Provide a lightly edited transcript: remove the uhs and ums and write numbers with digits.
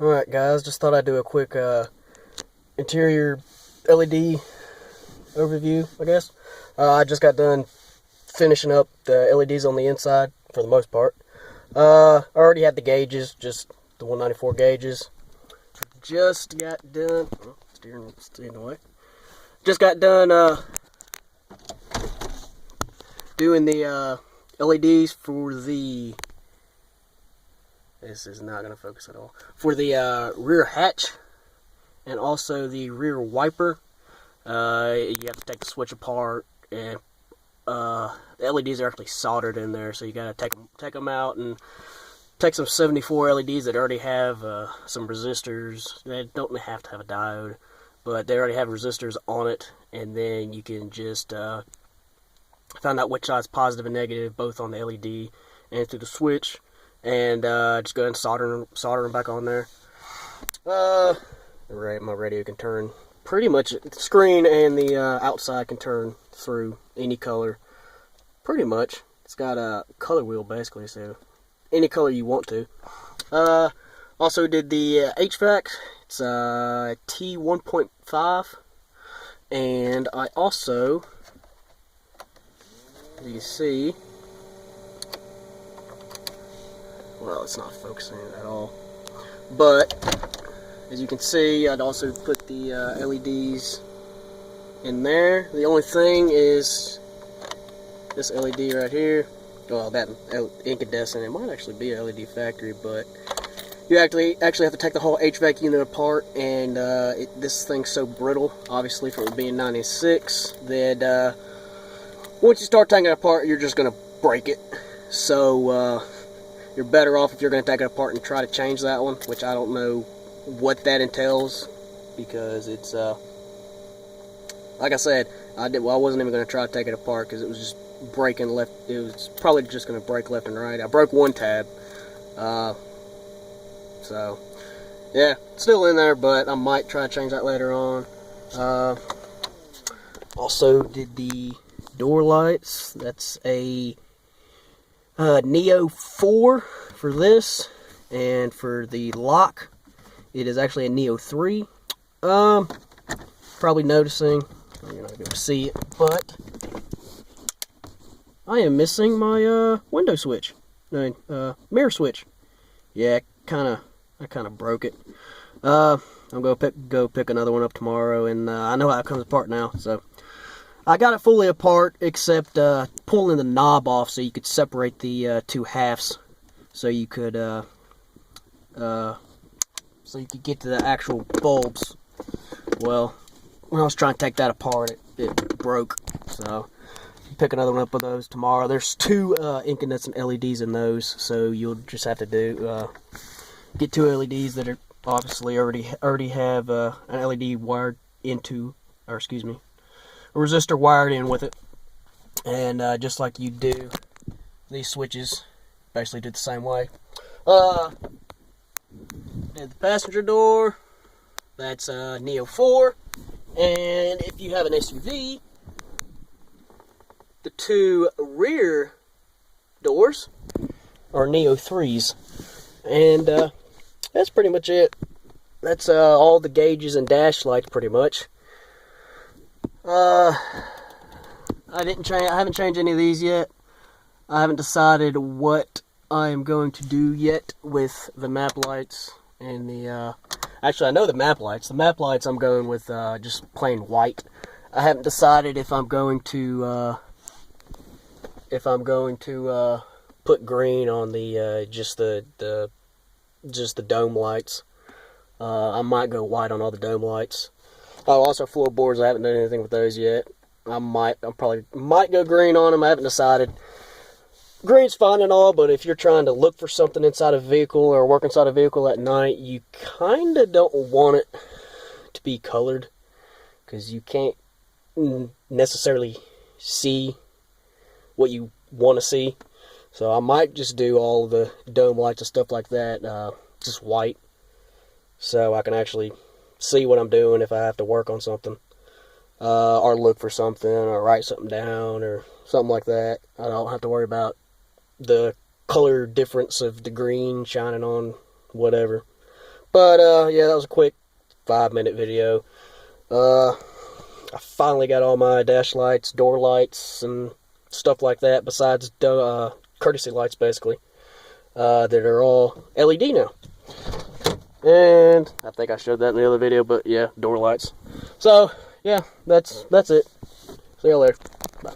Alright guys, just thought I'd do a quick interior LED overview, I guess. I just got done finishing up the LEDs on the inside, for the most part. I already had the gauges, just the 194 gauges. Just got done, steering away. Just got done doing the LEDs for the, this is not going to focus at all, for the rear hatch and also the rear wiper. You have to take the switch apart, and the LEDs are actually soldered in there, so you got to take them out and take some 74 LEDs that already have some resistors. They don't have to have a diode, but they already have resistors on it, and then you can just find out which side's positive and negative, both on the LED and through the switch, and just go ahead and solder them back on there. My radio can turn pretty much, the screen and the outside can turn through any color, pretty much. It's got a color wheel basically, so any color you want to. Also did the HVAC. It's T1.5, and I also, as you see, well, it's not focusing at all, but as you can see, I'd also put the LEDs in there. The only thing is this LED right here. Well, that incandescent, it might actually be a LED factory, but you actually have to take the whole HVAC unit apart, and this thing's so brittle, obviously, from it being 96, that once you start taking it apart, you're just going to break it. So you're better off if you're going to take it apart and try to change that one, which I don't know what that entails, because it's like I said, I wasn't even going to try to take it apart because it was just breaking left. It was probably just going to break left and right. I broke one tab, so yeah, it's still in there, but I might try to change that later on. Also did the door lights. That's a Neo 4 for this, and for the lock, it is actually a Neo 3. Probably noticing, you're not going to see it, but I am missing my window switch. Mirror switch. Yeah, I kind of broke it. I'm going to go pick another one up tomorrow, and I know how it comes apart now, so I got it fully apart, except pulling the knob off so you could separate the two halves, so you could get to the actual bulbs. Well, when I was trying to take that apart, it broke. So pick another one up of those tomorrow. There's two incandescent LEDs in those, so you'll just have to get two LEDs that are obviously already have an LED wired into, or excuse me, a resistor wired in with it, and just like you do these switches, basically do the same way. Did the passenger door, that's Neo 4, and if you have an SUV, the two rear doors are Neo 3s, and that's pretty much it. That's all the gauges and dash lights, pretty much. I haven't changed any of these yet. I haven't decided what I am going to do yet with the map lights and the actually, I know the map lights. The map lights I'm going with just plain white. I haven't decided if I'm going to put green on the just the dome lights. I might go white on all the dome lights. Oh, also floorboards. I haven't done anything with those yet. I probably might go green on them. I haven't decided. Green's fine and all, but if you're trying to look for something inside a vehicle or work inside a vehicle at night, you kind of don't want it to be colored, because you can't necessarily see what you want to see. So I might just do all the dome lights and stuff like that just white, so I can actually see what I'm doing if I have to work on something, or look for something, or write something down, or something like that. I don't have to worry about the color difference of the green shining on whatever. But yeah, that was a quick 5-minute video. I finally got all my dash lights, door lights, and stuff like that, besides courtesy lights, basically, that are all LED now. And I think I showed that in the other video, but yeah, door lights. So yeah, that's it. See y'all later. Bye.